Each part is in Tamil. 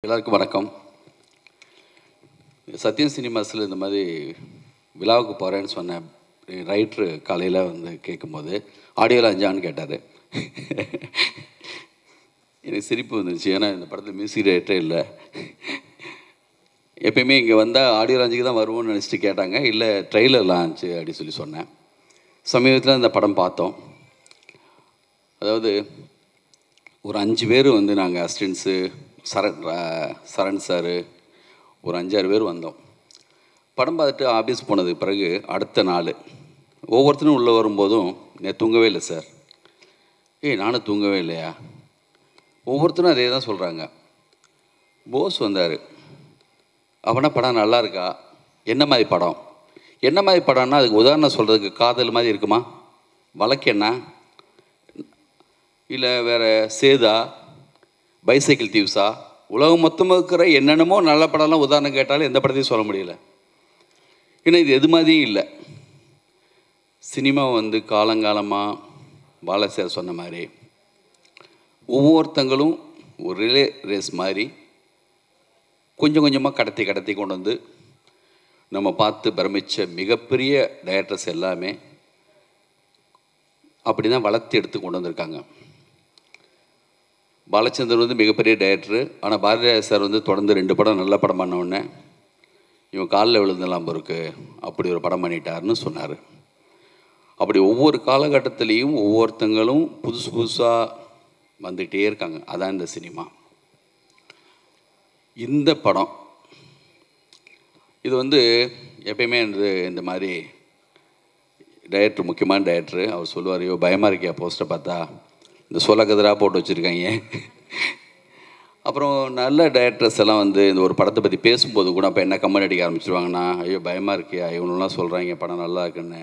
எல்லாருக்கும் வணக்கம். சத்யம் சினிமாஸில் இந்த மாதிரி விழாவுக்கு போகிறேன்னு சொன்னேன். ரைட்ரு காலையில் வந்து கேட்கும்போது ஆடியோவில் அஞ்சான்னு கேட்டார். எனக்கு சிரிப்பு வந்துருச்சு. ஏன்னா இந்த படத்தில் மியூசிக் டைரக்டரே இல்லை. எப்பயுமே இங்கே வந்தால் ஆடியோ லான்ச்சுக்கு தான் வருவோம்னு நினச்சிட்டு கேட்டாங்க. இல்லை ட்ரெய்லர் லான்ச்சு அப்படின்னு சொன்னேன். சமீபத்தில் இந்த படம் பார்த்தோம். அதாவது ஒரு 5 பேர் வந்து நாங்கள் அசிஸ்டன்ஸு சரண் சார் ஒரு 5-6 பேர் வந்தோம். படம் பார்த்துட்டு ஆஃபீஸ் போனதுக்கு பிறகு அடுத்த நாள் ஒவ்வொருத்தரும் உள்ளே வரும்போதும் நான் தூங்கவே இல்லை சார். நானும் தூங்கவே இல்லையா? ஒவ்வொருத்தரும் அதே தான் சொல்கிறாங்க. போஸ் வந்தார். அவனா படம் நல்லா இருக்கா? என்ன மாதிரி படம்? என்ன மாதிரி படம்னா அதுக்கு உதாரணம் சொல்கிறதுக்கு காதல் மாதிரி இருக்குமா? வழக்கெண்ணா இல்லை வேறு சேதா, பைசைக்கிள் தீவ்ஸா, உலகம் மொத்தமாக இருக்கிற என்னென்னமோ நல்ல படம்லாம் உதாரணம் கேட்டாலும் எந்த படத்தையும் சொல்ல முடியல. ஏன்னா இது எது மாதிரியும் இல்லை. சினிமா வந்து காலங்காலமாக பாலசார் சொன்ன மாதிரி ஒவ்வொருத்தங்களும் ஒரு ரிலே ரேஸ் மாதிரி கொஞ்சம் கொஞ்சமாக கடத்தி கொண்டு வந்து நம்ம பார்த்து பிரமித்த மிகப்பெரிய டைரக்டர்ஸ் எல்லாமே அப்படி தான் வளர்த்து எடுத்து கொண்டு வந்திருக்காங்க. பாலச்சந்தர் வந்து மிகப்பெரிய டைரக்டரு. ஆனால் பாரதிராஜா சார் வந்து தொடர்ந்து 2 படம் நல்ல படம் பண்ண உடனே இவன் காலில் விழுந்தெல்லாம் இருக்குது, அப்படி ஒரு படம் பண்ணிட்டாருன்னு சொன்னார். அப்படி ஒவ்வொரு காலகட்டத்திலையும் ஒவ்வொருத்தங்களும் புதுசாக வந்துகிட்டே இருக்காங்க. அதான் இந்த சினிமா. இந்த படம் இது வந்து எப்பயுமே இந்த மாதிரி டைரக்டர், முக்கியமான டைரக்டரு, அவர் சொல்லுவார், ஐயோ பயமாக இருக்கியா போஸ்டரை பார்த்தா, இந்த கதிராக போட்டு வச்சுருக்காங்க. அப்புறம் நல்ல டைரக்டர்ஸ் எல்லாம் வந்து இந்த ஒரு படத்தை பற்றி பேசும்போது கூட அப்போ என்ன கமெண்ட் அடிக்க ஆரம்பிச்சிருவாங்கன்னா, ஐயோ பயமாக இருக்கியா, இவனெல்லாம் சொல்கிறாங்க படம் நல்லா இருக்குன்னு.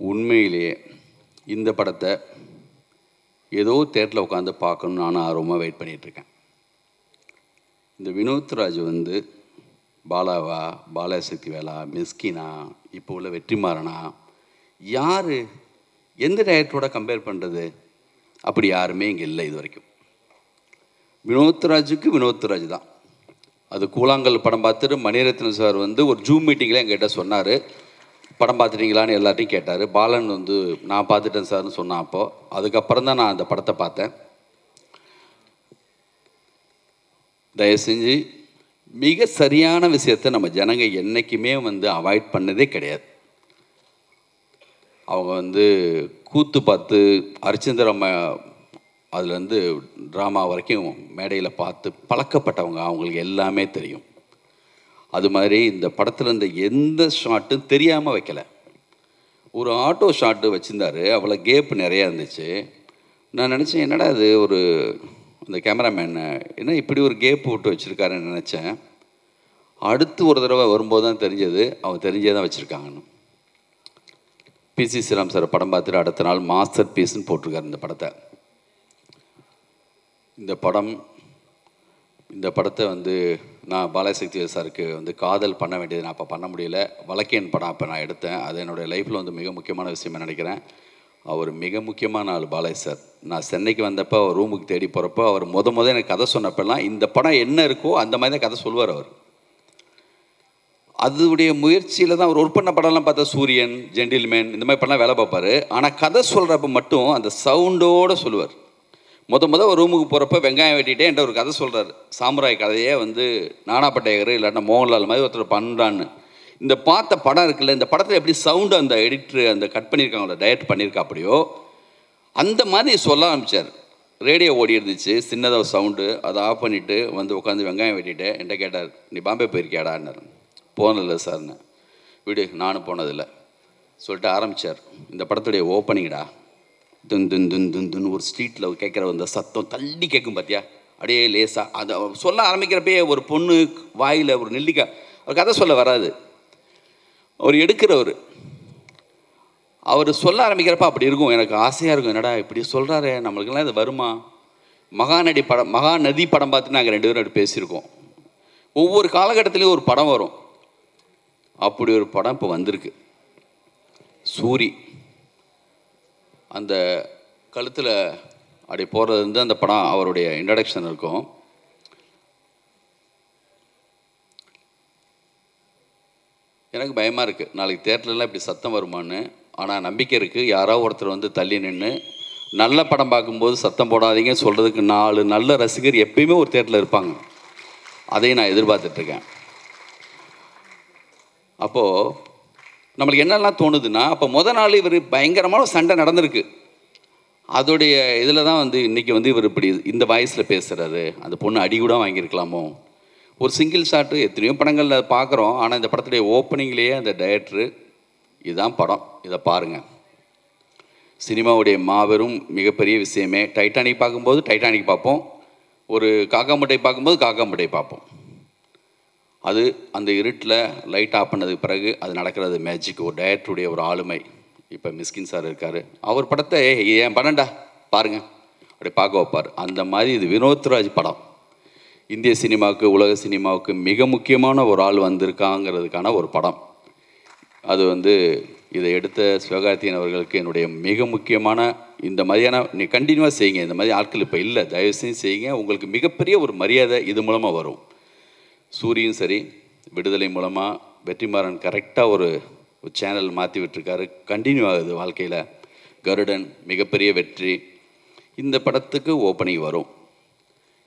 உண்மையிலேயே இந்த படத்தை ஏதோ தேட்டரில் உட்காந்து பார்க்கணுன்னு நானும் ஆர்வமாக வெயிட் பண்ணிகிட்ருக்கேன். இந்த வினோத் ராஜ் வந்து பாலாவா, பாலாசக்தி வேலா, மிஸ்கினா, இப்போ உள்ள வெற்றிமாறனா, யார் எந்த டைரக்டரோட கம்பேர் பண்ணுறது? அப்படி யாருமே இங்கே இல்லை இது வரைக்கும். வினோத் ராஜ் தான். அது கூழாங்கல் படம் பார்த்துட்டு மணிரத்னம் சார் வந்து ஒரு ஜூம் மீட்டிங்கில் என்கிட்ட சொன்னார், படம் பார்த்துட்டீங்களான்னு எல்லாத்தையும் கேட்டார். பாலன் வந்து நான் பார்த்துட்டேன் சார்னு சொன்னான். அப்போது அதுக்கப்புறம் தான் நான் அந்த படத்தை பார்த்தேன். தயவு செஞ்சு மிக சரியான விஷயத்தை நம்ம ஜனங்க என்றைக்குமே வந்து அவாய்ட் பண்ணதே கிடையாது. அவங்க வந்து கூத்து பார்த்து ஹரிச்சந்திரம்மா அதுலேருந்து ட்ராமா வரைக்கும் மேடையில் பார்த்து பழக்கப்பட்டவங்க, அவங்களுக்கு எல்லாமே தெரியும். அது மாதிரி இந்த படத்தில் இருந்த எந்த ஷாட்டும் தெரியாமல் வைக்கலை. ஒரு ஆட்டோ ஷாட்டு வச்சுருந்தார், அவ்வளோ கேப் நிறையா இருந்துச்சு. நான் நினச்சேன், என்னடா அது ஒரு அந்த கேமராமேன் என்ன இப்படி ஒரு கேப் விட்டு வச்சுருக்காருன்னு நினச்சேன். அடுத்து ஒரு தடவை வரும்போது தான் தெரிஞ்சது, அவன் தெரிஞ்சே தான் வச்சுருக்காங்கன்னு. பிசி ஸ்ரீராம் சார் படம் பார்த்துட்டு அடுத்த நாள் மாஸ்டர் பீஸ்ன்னு போட்டிருக்காரு இந்த படத்தை. இந்த படத்தை வந்து நான் பாலாசக்தி சாருக்கு வந்து காதல் பண்ண வேண்டியது நான் அப்போ பண்ண முடியல. வழக்கேன் படம் அப்போ நான் எடுத்தேன். அது என்னுடைய லைஃப்பில் வந்து மிக முக்கியமான விஷயமா நினைக்கிறேன். அவர் மிக முக்கியமான ஆள் பாலாஜி சார். நான் சென்னைக்கு வந்தப்போ அவர் ரூமுக்கு தேடி போகிறப்போ அவர் முத எனக்கு கதை சொன்னப்பெல்லாம் இந்த படம் என்ன இருக்கோ அந்த மாதிரி தான் கதை சொல்லுவார் அவர். அதுடைய முயற்சியில் தான் அவர் ஒர்க் பண்ண படம்லாம் பார்த்தா சூரியன், ஜென்டில்மேன் இந்த மாதிரி படம்லாம் வேலை பார்ப்பார். ஆனால் கதை சொல்கிறப்ப மட்டும் அந்த சவுண்டோடு சொல்லுவார். முத ஒரு ரூமுக்கு போகிறப்ப வெங்காயம் வெட்டிகிட்டே என்கிட்ட ஒரு கதை சொல்கிறார். சாமுராய் கதையே வந்து நானா பட்டேகர் இல்லாட்டா மோகன்லால் மாதிரி ஒருத்தர் பண்ணுறான்னு. இந்த பார்த்த படம் இருக்குல்ல, இந்த படத்தில் எப்படி சவுண்டு அந்த எடிட்ரு அந்த கட் பண்ணியிருக்காங்களோ, டைரக்ட் பண்ணியிருக்கா அப்படியோ அந்த மாதிரி சொல்ல ஆரம்பித்தார். ரேடியோ ஓடி இருந்துச்சு, சின்னதாக சவுண்டு, அதை ஆஃப் பண்ணிவிட்டு வந்து உட்காந்து வெங்காயம் வெட்டிட்டு என்கிட்ட கேட்டார், நீ பாம்பே போயிருக்கியாடான்னார். போனதில்லை சார்னு. வீடு நானும் போனதில்லை சொல்லிட்டு ஆரம்பித்தார். இந்த படத்துடைய ஓப்பனிங்கடா, துன் ஒரு ஸ்ட்ரீட்டில் கேட்குற அந்த சத்தம் தள்ளி கேட்கும் பார்த்தியா, அப்படியே லேசாக அதை சொல்ல ஆரம்பிக்கிறப்பே ஒரு பொண்ணு வாயில் ஒரு நெல்லிக்காய். அவர் கதை சொல்ல வராது, அவர் எடுக்கிறவர். அவர் சொல்ல ஆரம்பிக்கிறப்ப அப்படி இருக்கும். எனக்கு ஆசையாக இருக்கும், என்னடா இப்படி சொல்கிறாரு, நம்மளுக்கெல்லாம் இது வருமா? மகாநதி படம் பார்த்து நாங்கள் 2 பேரும் அப்படி பேசியிருக்கோம். ஒவ்வொரு காலகட்டத்திலையும் ஒரு படம் வரும். அப்படி ஒரு படம் இப்போ வந்திருக்கு. சூரி அந்த கழுத்தில் அப்படி போகிறது வந்து அந்த படம் அவருடைய இன்ட்ரடக்ஷன் இருக்கும். எனக்கு பயமாக இருக்குது நாளைக்கு தேட்டர்லாம் இப்படி சத்தம் வருமானு. ஆனால் நம்பிக்கை இருக்குது. யாராவது ஒருத்தர் வந்து தள்ளி நின்று நல்ல படம் பார்க்கும்போது சத்தம் போடாதீங்க சொல்கிறதுக்கு 4 நல்ல ரசிகர் எப்பயுமே ஒரு தேட்டரில் இருப்பாங்க. அதையும் நான் எதிர்பார்த்துட்ருக்கேன். அப்போது நம்மளுக்கு என்னெல்லாம் தோணுதுன்னா, அப்போ நாள் இவர் பயங்கரமான சண்டை நடந்திருக்கு. அதோடைய இதில் தான் வந்து இன்றைக்கி வந்து இவர் இப்படி இந்த வாய்ஸில் பேசுகிறாரு. அந்த பொண்ணு அடி கூட வாங்கியிருக்கலாமோ. ஒரு சிங்கிள் ஷாட்டு எத்தனையோ படங்களில் பார்க்குறோம். ஆனால் இந்த படத்துடைய ஓப்பனிங்லேயே அந்த டைரக்டரு இதுதான் படம், இதை பாருங்கள். சினிமாவுடைய மாபெரும் மிகப்பெரிய விஷயமே டைட்டானிக் பார்க்கும்போது டைட்டானிக் பார்ப்போம், ஒரு காக்கா முட்டை பார்க்கும்போது காக்கா முட்டை பார்ப்போம். அது அந்த இருட்டில் லைட் ஆஃப் பண்ணதுக்கு பிறகு அது நடக்கிறது மேஜிக், ஒரு டைரக்டருடைய ஒரு ஆளுமை. இப்போ மிஸ்கின் சார் இருக்கார், அவர் படத்தை என் படம்டா பாருங்கள் அப்படி பார்க்க வைப்பார். அந்த மாதிரி இது வினோத்ராஜ் படம் இந்திய சினிமாவுக்கு உலக சினிமாவுக்கு மிக முக்கியமான ஒரு ஆள் வந்திருக்காங்கிறதுக்கான ஒரு படம். அது வந்து இதை எடுத்த சிவகார்த்திகேயன் அவர்களுக்கு என்னுடைய மிக முக்கியமான இந்த மாதிரியான நீ கண்டினியூவாக செய்யுங்க. இந்த மாதிரி ஆட்கள் இப்போ இல்லை, தயவுசெய்து செய்யுங்க. உங்களுக்கு மிகப்பெரிய ஒரு மரியாதை இது மூலமாக வரும். சூரியும் சரி, விடுதலை மூலமாக வெற்றிமாறன் கரெக்டாக ஒரு சேனல் மாற்றி விட்டுருக்காரு, கண்டினியூ ஆகுது வாழ்க்கையில். கருடன் மிகப்பெரிய வெற்றி. இந்த படத்துக்கு ஓப்பனிங் வரும்.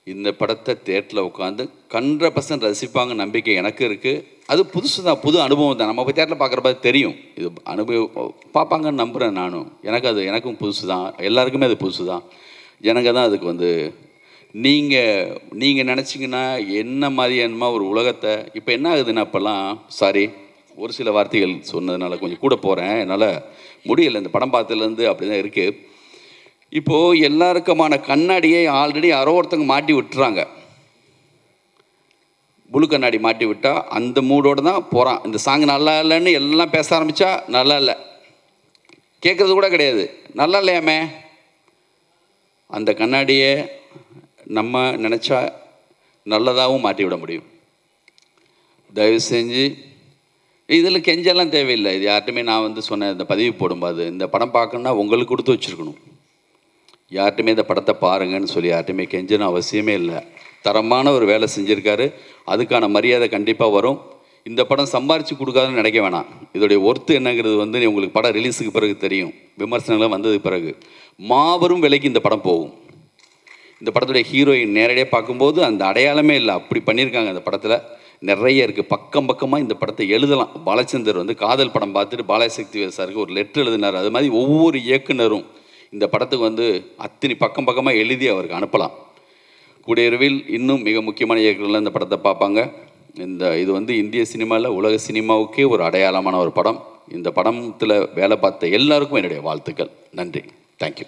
இந்த படத்தை தேட்டரில் உட்காந்து 100% ரசிப்பாங்க நம்பிக்கை எனக்கு இருக்குது. அது புதுசு தான், புது அனுபவம் தான். நம்ம போய் தேட்டரில் பார்க்குறப்ப தெரியும், இது அனுபவம் பார்ப்பாங்கன்னு நம்புகிறேன் நானும். எனக்கும் புதுசு தான், எல்லாருக்குமே அது புதுசு தான். எனக்கு தான் அதுக்கு வந்து நீங்கள் நினச்சிங்கன்னா என்ன மாதிரி என்னமா ஒரு உலகத்தை இப்போ என்ன ஆகுதுன்னா, இப்போல்லாம் சாரி ஒரு சில வார்த்தைகள் சொன்னதுனால கொஞ்சம் கூட போகிறேன், என்னால் முடியலை. இந்த படம் பார்த்ததுலேருந்து அப்படி தான் இருக்குது. இப்போது எல்லாருக்குமான கண்ணாடியை ஆல்ரெடி யாரோ ஒருத்தங்க மாட்டி விட்டுறாங்க. புழு கண்ணாடி மாட்டி விட்டால் அந்த மூடோடு தான் போகிறான். இந்த சாங் நல்லா இல்லைன்னு எல்லாம் பேச ஆரம்பித்தா நல்லா இல்லை, கேட்குறது கூட கிடையாது, நல்லா இல்லையாமே. அந்த கண்ணாடியை நம்ம நினச்சா நல்லதாகவும் மாற்றி விட முடியும். தயவு செஞ்சு இதில் கெஞ்செல்லாம் தேவையில்லை. இது யார்ட்டுமே நான் வந்து சொன்னேன் இந்த பதிவு போடும்போது, இந்த படம் பார்க்கணுன்னா உங்களுக்கு கொடுத்து வச்சுருக்கணும். யார்ட்டுமே இந்த படத்தை பாருங்கன்னு சொல்லி யார்ட்டுமே கெஞ்சணும் அவசியமே இல்லை. தரமான ஒரு வேலை செஞ்சுருக்காரு, அதுக்கான மரியாதை கண்டிப்பாக வரும். இந்த படம் சம்பாரித்து கொடுக்காதுன்னு நினைக்க வேணாம். இதோடைய ஒர்த்து என்னங்கிறது வந்து உங்களுக்கு படம் ரிலீஸுக்கு பிறகு தெரியும், விமர்சனங்கள்லாம் வந்ததுக்கு பிறகு. மாபெரும் விலைக்கு இந்த படம் போகும். இந்த படத்துடைய ஹீரோயின் நேரடியாக பார்க்கும்போது அந்த அடையாளமே இல்லை, அப்படி பண்ணியிருக்காங்க. அந்த படத்தில் நிறைய இருக்குது, பக்கம் பக்கமாக இந்த படத்தை எழுதலாம். பாலச்சந்தர் வந்து காதல் படம் பார்த்துட்டு பாலசக்தி சாருக்கு ஒரு லெட்டர் எழுதினார். அது மாதிரி ஒவ்வொரு இயக்குனரும் இந்த படத்துக்கு வந்து அத்தனை பக்கம் பக்கமாக எழுதி அவருக்கு அனுப்பலாம். கூடியவிரைவில் இன்னும் மிக முக்கியமான இயக்குனர்கள் இந்த படத்தை பார்ப்பாங்க. இது வந்து இந்திய சினிமாவில் உலக சினிமாவுக்கே ஒரு அடையாளமான ஒரு படம். இந்த படத்தில் வேலை பார்த்த எல்லாருக்கும் என்னுடைய வாழ்த்துக்கள். நன்றி. தேங்க்யூ.